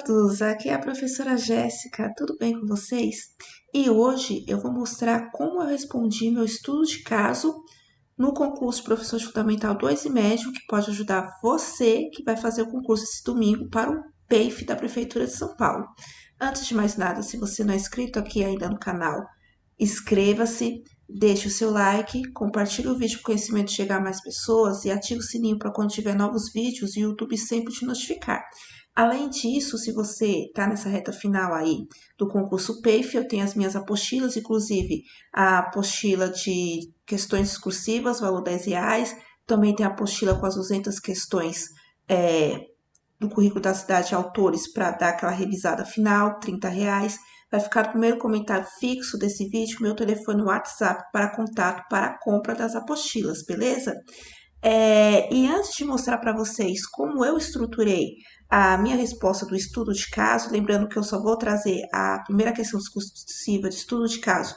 todos! Aqui é a professora Jéssica, tudo bem com vocês? E hoje eu vou mostrar como eu respondi meu estudo de caso no concurso de Professor de Fundamental 2 e Médio, que pode ajudar você que vai fazer o concurso esse domingo para o PEIF da Prefeitura de São Paulo. Antes de mais nada, se você não é inscrito aqui ainda no canal, inscreva-se, deixe o seu like, compartilhe o vídeo para o conhecimento chegar a mais pessoas e ative o sininho para quando tiver novos vídeos e o YouTube sempre te notificar. Além disso, se você está nessa reta final aí do concurso PEIF, eu tenho as minhas apostilas, inclusive a apostila de questões discursivas, valor R$ 10. Também tem a apostila com as 200 questões do currículo da cidade, autores, para dar aquela revisada final, R$ 30. Vai ficar no primeiro comentário fixo desse vídeo, meu telefone no WhatsApp para contato para a compra das apostilas, beleza? E antes de mostrar para vocês como eu estruturei a minha resposta do estudo de caso, lembrando que eu só vou trazer a primeira questão discursiva de estudo de caso,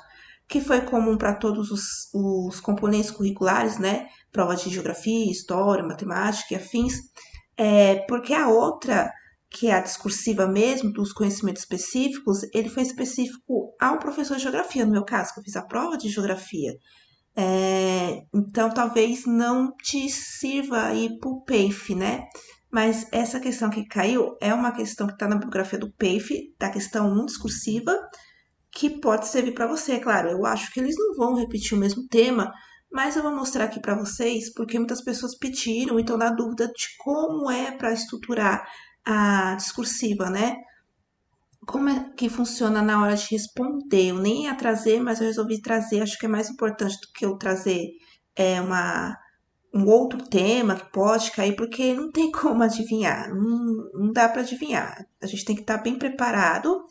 que foi comum para todos os componentes curriculares, né? Prova de geografia, história, matemática e afins, porque a outra, que é a discursiva mesmo, dos conhecimentos específicos, ele foi específico ao professor de geografia, no meu caso, que eu fiz a prova de geografia. Então, talvez não te sirva aí para o PEIF, né? Mas essa questão que caiu é uma questão que está na bibliografia do PEIF, da questão 1 discursiva, que pode servir para você, é claro. Eu acho que eles não vão repetir o mesmo tema, mas eu vou mostrar aqui para vocês, porque muitas pessoas pediram e estão na dúvida de como é para estruturar a discursiva, né? Como é que funciona na hora de responder? Eu nem ia trazer, mas eu resolvi trazer. Acho que é mais importante do que eu trazer um outro tema que pode cair, porque não tem como adivinhar, não dá para adivinhar. A gente tem que estar bem preparado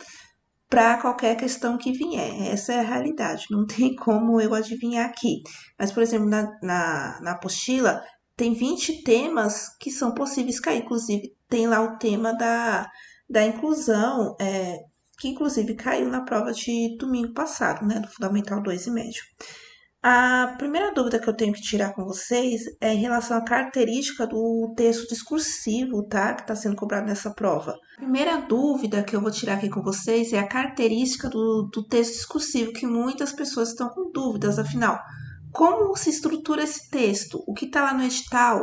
para qualquer questão que vier. Essa é a realidade, não tem como eu adivinhar aqui. Mas, por exemplo, na apostila, tem 20 temas que são possíveis cair. Inclusive, tem lá o tema da inclusão, que inclusive caiu na prova de domingo passado, né, do Fundamental 2 e Médio. A primeira dúvida que eu tenho que tirar com vocês é em relação à característica do texto discursivo, tá? Que está sendo cobrado nessa prova. A primeira dúvida que eu vou tirar aqui com vocês é a característica do texto discursivo, que muitas pessoas estão com dúvidas, afinal. Como se estrutura esse texto? O que está lá no edital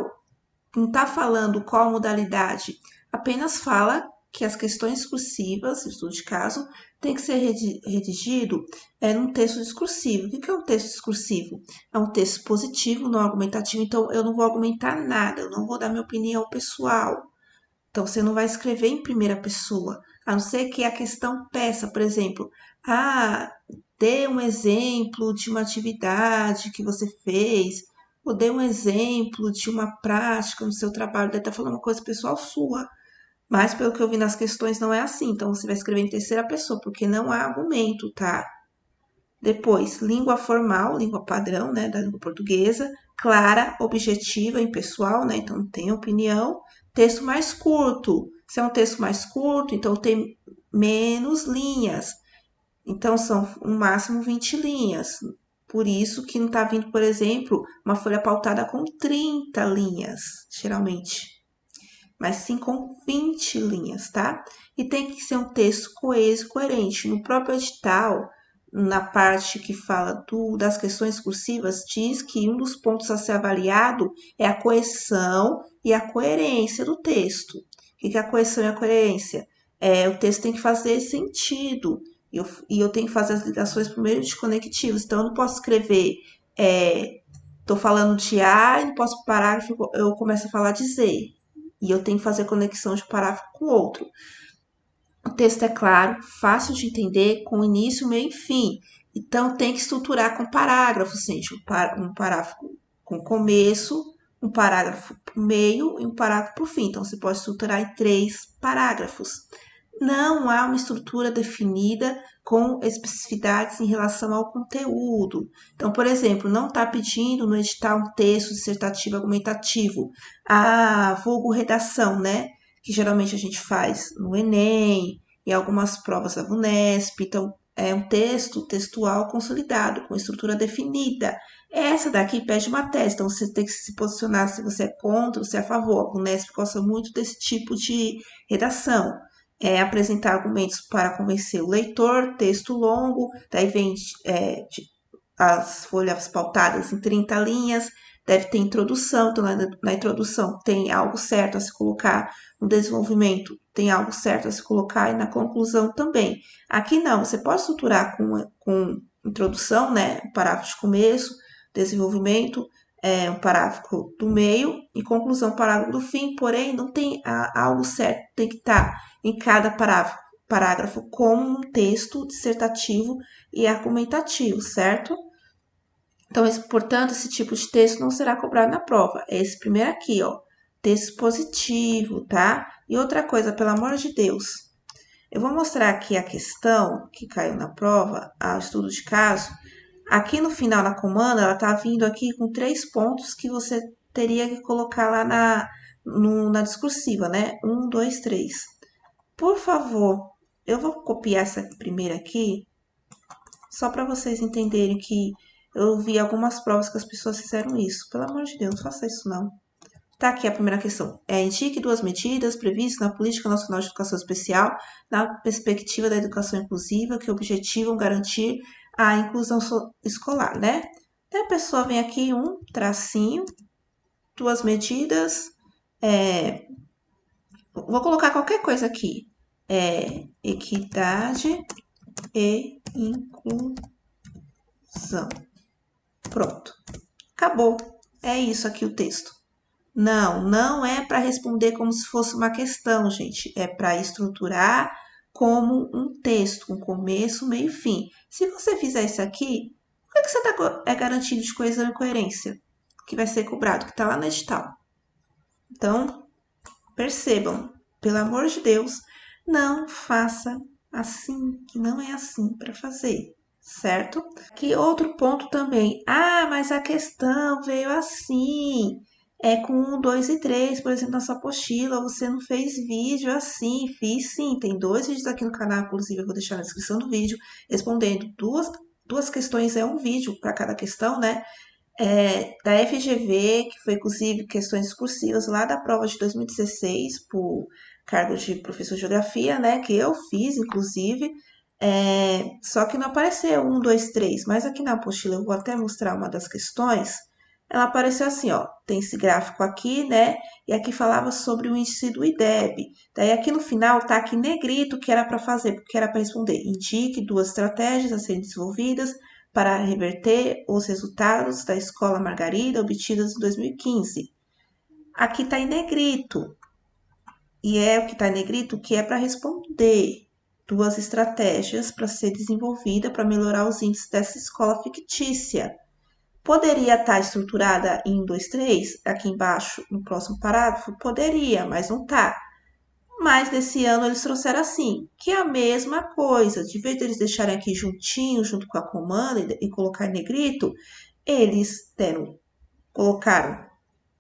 não está falando qual modalidade, apenas fala que as questões discursivas, estudo de caso, tem que ser redigido num texto discursivo. O que é um texto discursivo? É um texto positivo, não argumentativo, então eu não vou argumentar nada, eu não vou dar minha opinião pessoal. Então, você não vai escrever em primeira pessoa, a não ser que a questão peça, por exemplo, dê um exemplo de uma atividade que você fez, ou dê um exemplo de uma prática no seu trabalho, deve estar falando uma coisa pessoal sua. Mas, pelo que eu vi nas questões, não é assim. Então, você vai escrever em terceira pessoa, porque não há argumento, tá? Depois, língua formal, língua padrão, né, da língua portuguesa, clara, objetiva, impessoal, né, então não tem opinião. Texto mais curto, se é um texto mais curto, então tem menos linhas, então são no máximo 20 linhas. Por isso que não está vindo, por exemplo, uma folha pautada com 30 linhas, geralmente, mas sim com 20 linhas, tá? E tem que ser um texto coeso e coerente. No próprio edital, na parte que fala das questões cursivas, diz que um dos pontos a ser avaliado é a coesão e a coerência do texto. O que é a coesão e a coerência? O texto tem que fazer sentido. E eu tenho que fazer as ligações por meio de conectivos. Então, eu não posso escrever, estou falando de A e no próximo parágrafo eu começo a falar de Z. E eu tenho que fazer conexão de um parágrafo com o outro. O texto é claro, fácil de entender, com início, meio e fim. Então, tem que estruturar com parágrafos, gente. Um parágrafo com começo, um parágrafo para o meio e um parágrafo para o fim. Então, você pode estruturar em 3 parágrafos. Não há uma estrutura definida com especificidades em relação ao conteúdo. Então, por exemplo, não está pedindo no edital um texto dissertativo argumentativo, vulgo redação, né? Que geralmente a gente faz no Enem e algumas provas da VUNESP. Então, é um texto textual consolidado, com estrutura definida. Essa daqui pede uma tese, então você tem que se posicionar se você é contra ou se é a favor. A VUNESP gosta muito desse tipo de redação. apresentar argumentos para convencer o leitor, texto longo, daí vem as folhas pautadas em 30 linhas, deve ter introdução, então na introdução tem algo certo a se colocar, no desenvolvimento tem algo certo a se colocar e na conclusão também. Aqui não, você pode estruturar com introdução, né, um parágrafo de começo, desenvolvimento, um parágrafo do meio e conclusão, parágrafo do fim, porém não tem algo certo, tem que estar em cada parágrafo como um texto dissertativo e argumentativo, certo? Então, portanto, esse tipo de texto não será cobrado na prova. É esse primeiro aqui, ó, texto positivo, tá? E outra coisa, pelo amor de Deus, eu vou mostrar aqui a questão que caiu na prova, o estudo de caso. Aqui no final da comanda, ela tá vindo aqui com 3 pontos que você teria que colocar lá na discursiva, né? 1, 2, 3. Por favor, eu vou copiar essa primeira aqui, só para vocês entenderem que eu vi algumas provas que as pessoas fizeram isso. Pelo amor de Deus, não faça isso não. Tá aqui a primeira questão. Indique 2 medidas previstas na Política Nacional de Educação Especial na perspectiva da educação inclusiva que objetivam garantir a inclusão escolar, né? Daí a pessoa vem aqui, um tracinho, 2 medidas, vou colocar qualquer coisa aqui. Equidade e inclusão. Pronto. Acabou. É isso aqui o texto. Não é para responder como se fosse uma questão, gente. É para estruturar como um texto, com começo, meio e fim. Se você fizer isso aqui, o que, você está garantindo de coesão e coerência? Que vai ser cobrado, que está lá no edital. Então, percebam, pelo amor de Deus, não faça assim, que não é assim para fazer, certo? Que outro ponto também. Mas a questão veio assim. Com 1, 2 e 3, por exemplo, na sua apostila, você não fez vídeo assim, fiz sim, tem 2 vídeos aqui no canal, inclusive eu vou deixar na descrição do vídeo, respondendo duas questões, um vídeo para cada questão, né? Da FGV, que foi inclusive questões discursivas lá da prova de 2016, por cargo de professor de geografia, né? Que eu fiz, inclusive. Só que não apareceu 1, 2, 3, mas aqui na apostila eu vou até mostrar uma das questões. Ela apareceu assim, ó, tem esse gráfico aqui, né? E aqui falava sobre o índice do IDEB. Daí aqui no final tá aqui negrito o que era para fazer, porque era para responder. Indique 2 estratégias a serem desenvolvidas para reverter os resultados da Escola Margarida obtidos em 2015. Aqui tá em negrito. E o que tá em negrito que é para responder. 2 estratégias para ser desenvolvida para melhorar os índices dessa escola fictícia. Poderia estar estruturada em 2, 3, aqui embaixo, no próximo parágrafo? Poderia, mas não tá. Mas nesse ano eles trouxeram assim, que é a mesma coisa. De vez de eles deixarem aqui juntinho, junto com a comanda e colocar em negrito, eles colocaram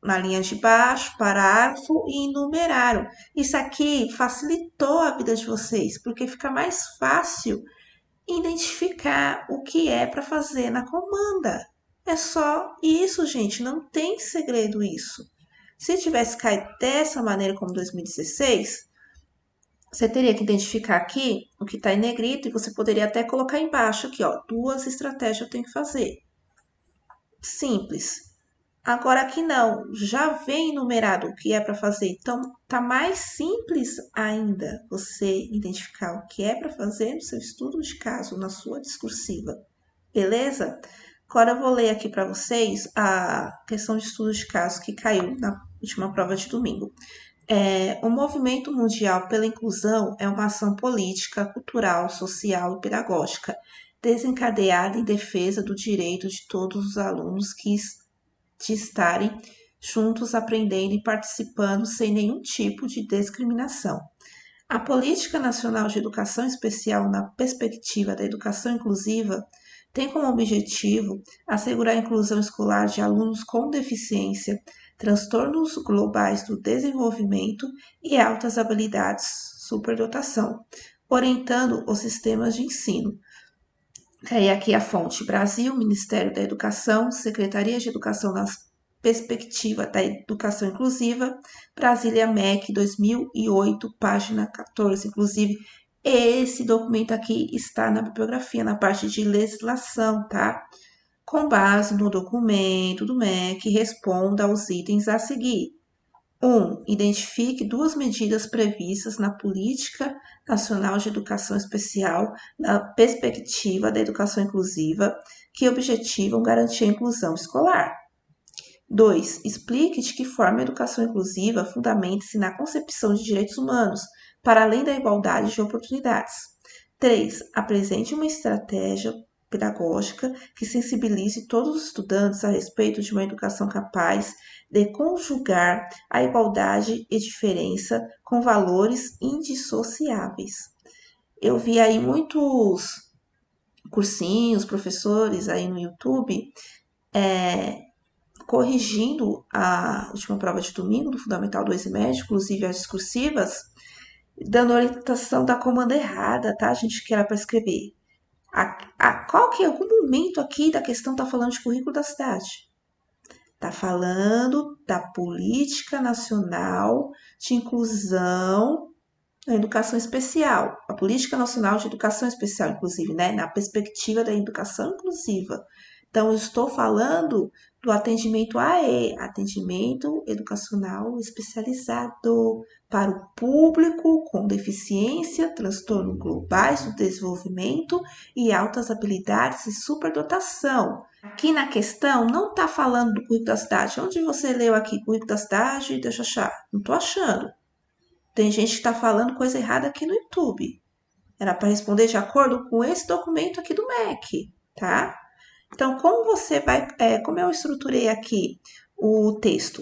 na linha de baixo, parágrafo e enumeraram. Isso aqui facilitou a vida de vocês, porque fica mais fácil identificar o que é para fazer na comanda. É só isso, gente, não tem segredo isso. Se tivesse caído dessa maneira como 2016, você teria que identificar aqui o que está em negrito e você poderia até colocar embaixo aqui, ó, 2 estratégias eu tenho que fazer. Simples. Agora aqui não, já vem enumerado o que é para fazer, então tá mais simples ainda você identificar o que é para fazer no seu estudo de caso, na sua discursiva. Beleza? Agora eu vou ler aqui para vocês a questão de estudo de caso que caiu na última prova de domingo. O Movimento Mundial pela Inclusão é uma ação política, cultural, social e pedagógica desencadeada em defesa do direito de todos os alunos de estarem juntos aprendendo e participando sem nenhum tipo de discriminação. A Política Nacional de Educação Especial na perspectiva da educação inclusiva tem como objetivo assegurar a inclusão escolar de alunos com deficiência, transtornos globais do desenvolvimento e altas habilidades, superdotação, orientando os sistemas de ensino. Aqui a fonte: Brasil, Ministério da Educação, Secretaria de Educação Perspectiva da Educação Inclusiva, Brasília MEC 2008, página 14. Inclusive, esse documento aqui está na bibliografia, na parte de legislação, tá? Com base no documento do MEC, responda aos itens a seguir. 1. Identifique duas medidas previstas na Política Nacional de Educação Especial na perspectiva da educação inclusiva que objetivam garantir a inclusão escolar. 2. Explique de que forma a educação inclusiva fundamenta-se na concepção de direitos humanos, para além da igualdade de oportunidades. 3. Apresente uma estratégia pedagógica que sensibilize todos os estudantes a respeito de uma educação capaz de conjugar a igualdade e diferença com valores indissociáveis. Eu vi aí muitos cursinhos, professores aí no YouTube, corrigindo a última prova de domingo do Fundamental 2 e médio, inclusive as discursivas, dando orientação da comanda errada, tá, gente, que era para escrever. Qual que em algum momento aqui da questão tá falando de currículo da cidade? Tá falando da Política Nacional de Inclusão na Educação Especial. A Política Nacional de Educação Especial, inclusive, né? Na perspectiva da educação inclusiva. Então, eu estou falando do atendimento AE, atendimento educacional especializado para o público com deficiência, transtornos globais do desenvolvimento e altas habilidades e superdotação. Aqui na questão não está falando do currículo da cidade. Onde você leu aqui currículo da cidade? Deixa eu achar. Não estou achando. Tem gente que está falando coisa errada aqui no YouTube. Era para responder de acordo com esse documento aqui do MEC, tá? Então, como eu estruturei aqui o texto?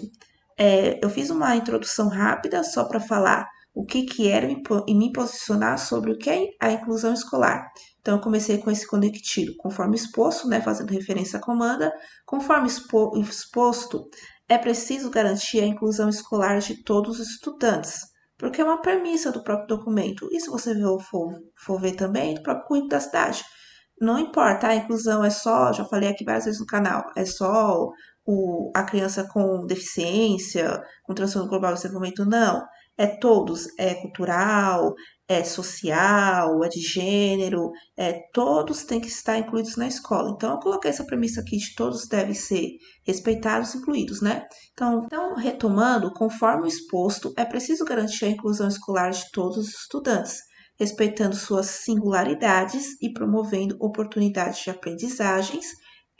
Eu fiz uma introdução rápida só para falar o que era e me posicionar sobre o que é a inclusão escolar. Então, eu comecei com esse conectivo, conforme exposto, né, fazendo referência à comanda. Conforme exposto, é preciso garantir a inclusão escolar de todos os estudantes, porque é uma premissa do próprio documento. E se você for ver também, do próprio currículo da cidade. Não importa, a inclusão é só, já falei aqui várias vezes no canal, é só a criança com deficiência, com transtorno global do desenvolvimento, não. É todos, é cultural, é social, é de gênero, todos têm que estar incluídos na escola. Então, eu coloquei essa premissa aqui de todos devem ser respeitados e incluídos, né? Então, retomando, conforme o exposto, é preciso garantir a inclusão escolar de todos os estudantes, respeitando suas singularidades e promovendo oportunidades de aprendizagens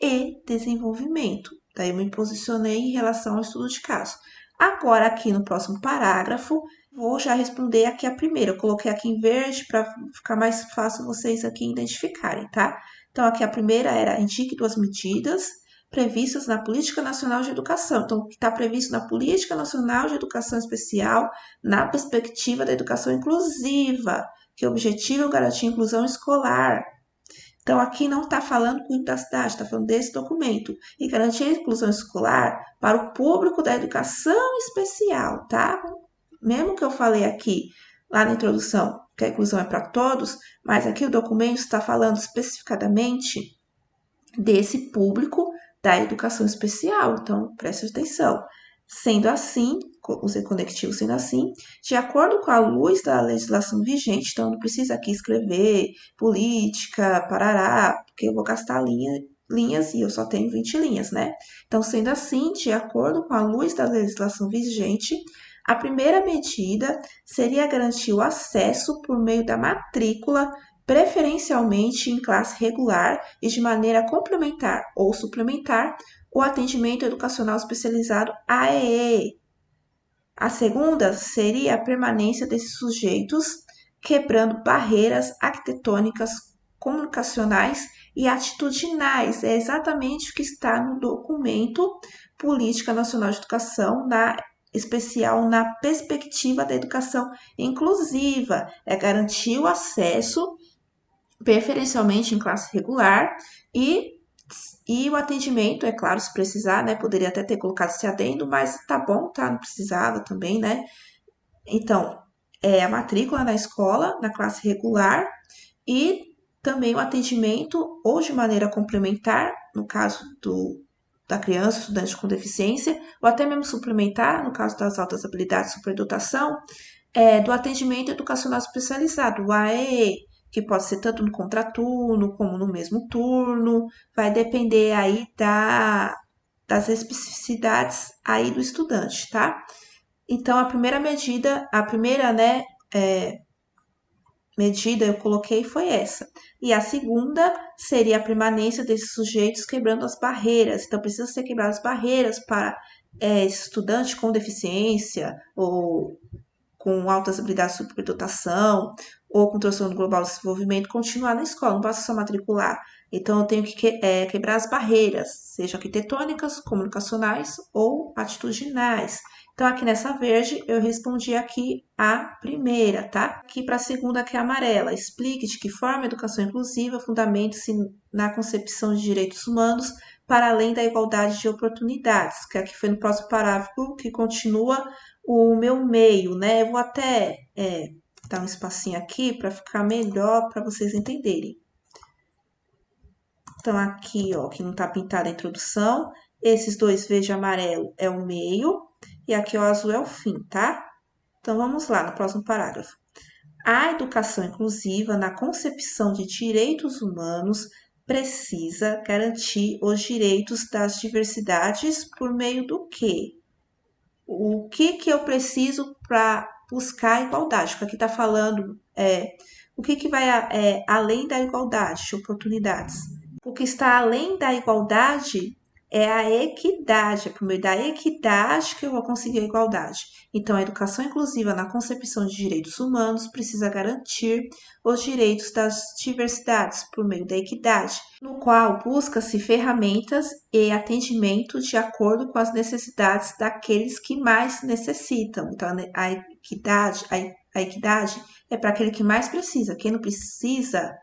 e desenvolvimento. Daí eu me posicionei em relação ao estudo de caso. Agora, aqui no próximo parágrafo, vou já responder aqui a primeira. Eu coloquei aqui em verde para ficar mais fácil vocês aqui identificarem, tá? Então, aqui a primeira era indique duas medidas previstas na Política Nacional de Educação. Então, o que está previsto na Política Nacional de Educação Especial, na perspectiva da educação inclusiva, que objetiva é garantir a inclusão escolar. Então, aqui não está falando com da cidade, está falando desse documento. E garantir a inclusão escolar para o público da educação especial, tá? Mesmo que eu falei aqui, lá na introdução, que a inclusão é para todos, mas aqui o documento está falando especificadamente desse público da educação especial. Então, preste atenção. Sendo assim, usei conectivo sendo assim, de acordo com a luz da legislação vigente, então não precisa aqui escrever política, parará, porque eu vou gastar linhas e eu só tenho 20 linhas, né? Então, sendo assim, de acordo com a luz da legislação vigente, a primeira medida seria garantir o acesso por meio da matrícula, preferencialmente em classe regular e de maneira complementar ou suplementar, o atendimento educacional especializado AEE. A segunda seria a permanência desses sujeitos, quebrando barreiras arquitetônicas, comunicacionais e atitudinais. É exatamente o que está no documento Política Nacional de Educação, especial na perspectiva da educação inclusiva. É garantir o acesso, preferencialmente em classe regular, e o atendimento, é claro, se precisar, né? Poderia até ter colocado esse adendo, mas tá bom, tá? Não precisava também, né? Então, a matrícula na escola, na classe regular, e também o atendimento, ou de maneira complementar, no caso da criança, estudante com deficiência, ou até mesmo suplementar, no caso das altas habilidades, superdotação, do atendimento educacional especializado, o AEE, que pode ser tanto no contraturno como no mesmo turno, vai depender aí das especificidades aí do estudante, tá? Então, a primeira medida, né, medida eu coloquei foi essa. E a segunda seria a permanência desses sujeitos quebrando as barreiras. Então, precisa ser quebradas as barreiras para estudante com deficiência ou com altas habilidades de superdotação ou com transtorno global de desenvolvimento continuar na escola, não basta só matricular. Então, eu tenho que quebrar as barreiras, seja arquitetônicas, comunicacionais ou atitudinais. Então, aqui nessa verde, eu respondi aqui a primeira, tá? Aqui para a segunda, que é a amarela. Explique de que forma a educação inclusiva fundamenta-se na concepção de direitos humanos para além da igualdade de oportunidades, que aqui foi no próximo parágrafo que continua o meu meio, né? Eu vou até dar um espacinho aqui para ficar melhor para vocês entenderem. Então, aqui, ó, que não tá pintada a introdução, esses dois verde e amarelo é o meio, e aqui o azul é o fim, tá? Então, vamos lá, no próximo parágrafo. A educação inclusiva, na concepção de direitos humanos, precisa garantir os direitos das diversidades por meio do quê? O que eu preciso para buscar a igualdade? Porque aqui está falando o que vai além da igualdade de oportunidades. O que está além da igualdade é a equidade. É por meio da equidade que eu vou conseguir a igualdade. Então, a educação inclusiva na concepção de direitos humanos precisa garantir os direitos das diversidades por meio da equidade, no qual busca-se ferramentas e atendimento de acordo com as necessidades daqueles que mais necessitam. Então, a equidade é para aquele que mais precisa. Quem não precisa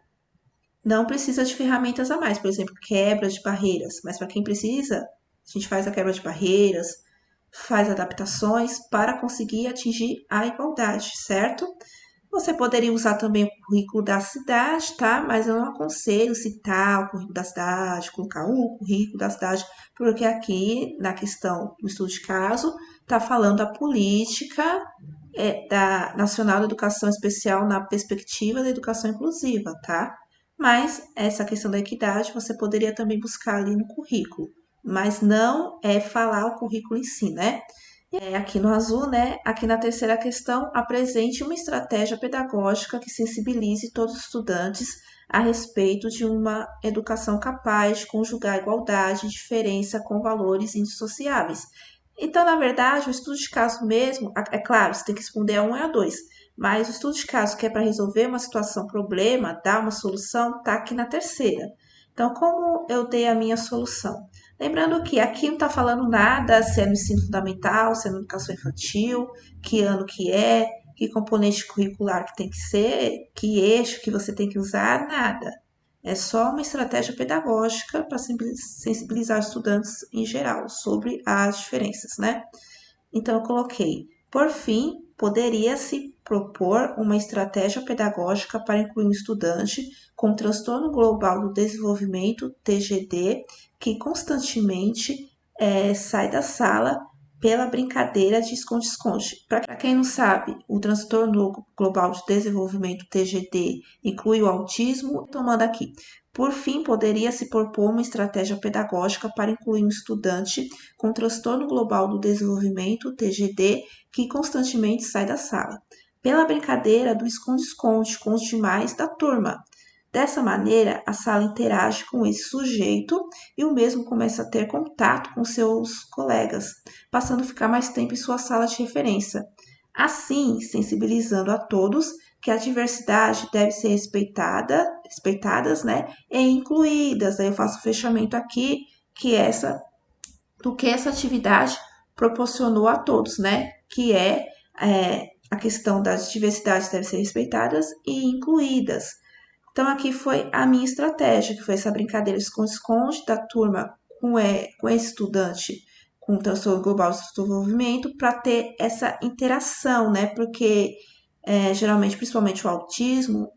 de ferramentas a mais, por exemplo, quebra de barreiras, mas para quem precisa, a gente faz a quebra de barreiras, faz adaptações para conseguir atingir a igualdade, certo? Você poderia usar também o currículo da cidade, tá? Mas eu não aconselho citar o currículo da cidade, colocar o currículo da cidade, porque aqui, na questão do estudo de caso, está falando da política da Nacional da Educação Especial na perspectiva da educação inclusiva, tá? Mas essa questão da equidade você poderia também buscar ali no currículo, mas não é falar o currículo em si, né? Aqui no azul, né? Aqui na terceira questão, apresente uma estratégia pedagógica que sensibilize todos os estudantes a respeito de uma educação capaz de conjugar igualdade e diferença com valores indissociáveis. Então, na verdade, o estudo de caso mesmo, é claro, você tem que responder a um e a dois, mas o estudo de caso que é para resolver uma situação, problema, dar uma solução, está aqui na terceira. Então, como eu dei a minha solução? Lembrando que aqui não está falando nada se é no ensino fundamental, se é na educação infantil, que ano que componente curricular que tem que ser, que eixo que você tem que usar, nada. É só uma estratégia pedagógica para sensibilizar os estudantes em geral sobre as diferenças, né? Então, eu coloquei, por fim, poderia-se propor uma estratégia pedagógica para incluir um estudante com transtorno global do desenvolvimento, TGD, que constantemente sai da sala pela brincadeira de esconde-esconde. Para quem não sabe, o transtorno global de desenvolvimento, TGD, inclui o autismo, tomando aqui. Por fim, poderia se propor uma estratégia pedagógica para incluir um estudante com transtorno global do desenvolvimento, TGD, que constantemente sai da sala, pela brincadeira do esconde-esconde com os demais da turma. Dessa maneira, a sala interage com esse sujeito e o mesmo começa a ter contato com seus colegas, passando a ficar mais tempo em sua sala de referência. Assim, sensibilizando a todos que a diversidade deve ser respeitadas, né, e incluídas. Aí eu faço o fechamento aqui, que do que essa atividade proporcionou a todos, né, que a questão das diversidades devem ser respeitadas e incluídas. Então, aqui foi a minha estratégia, que foi essa brincadeira de esconde-esconde da turma com esse estudante com transtorno global de desenvolvimento para ter essa interação, né? Porque geralmente, principalmente o autismo,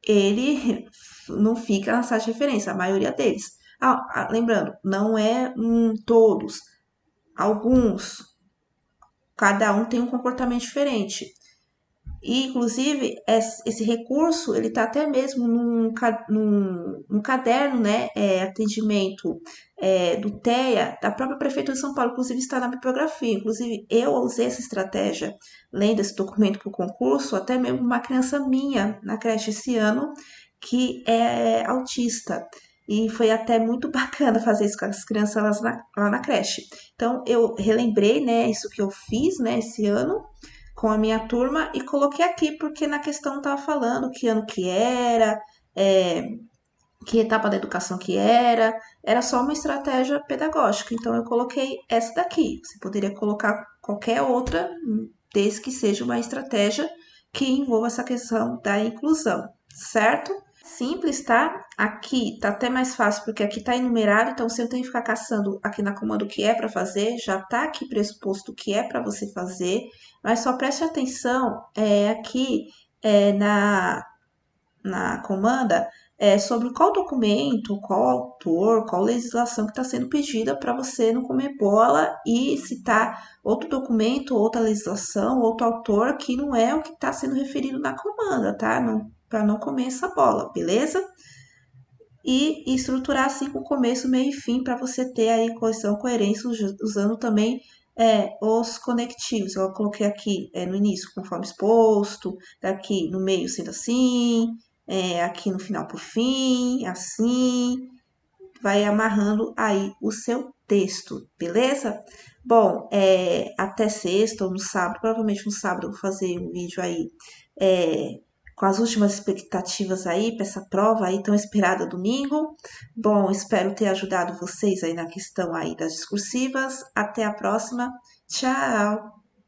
ele não fica na sala de referência, a maioria deles. Lembrando, não é todos, alguns, cada um tem um comportamento diferente. E, inclusive, esse recurso, ele está até mesmo num caderno, né, atendimento do TEA, da própria Prefeitura de São Paulo, inclusive está na bibliografia. Inclusive, eu usei essa estratégia, lendo esse documento para o concurso, até mesmo uma criança minha na creche esse ano, que é autista. E foi até muito bacana fazer isso com as crianças lá na creche. Então, eu relembrei, né, isso que eu fiz, né, esse ano, com a minha turma e coloquei aqui porque na questão estava falando que ano que era, é, que etapa da educação que era só uma estratégia pedagógica. Então eu coloquei essa daqui. Você poderia colocar qualquer outra, desde que seja uma estratégia que envolva essa questão da inclusão, certo? Simples, tá? Aqui tá até mais fácil porque aqui tá enumerado, então você não tem que ficar caçando aqui na comanda o que é para fazer, já tá aqui pressuposto o que é para você fazer, mas só preste atenção aqui na comanda sobre qual documento, qual autor, qual legislação que está sendo pedida para você não comer bola e citar outro documento, outra legislação, outro autor que não é o que está sendo referido na comanda, tá? Para não comer essa bola, beleza? E estruturar assim com começo, meio e fim para você ter aí coesão, coerência, usando também os conectivos. Eu coloquei aqui no início conforme exposto, daqui no meio sendo assim, aqui no final por fim, assim, vai amarrando aí o seu texto, beleza? Bom, até sexta ou no sábado, provavelmente no sábado eu vou fazer um vídeo aí com as últimas expectativas aí para essa prova aí tão esperada domingo. Bom, espero ter ajudado vocês aí na questão aí das discursivas. Até a próxima. Tchau!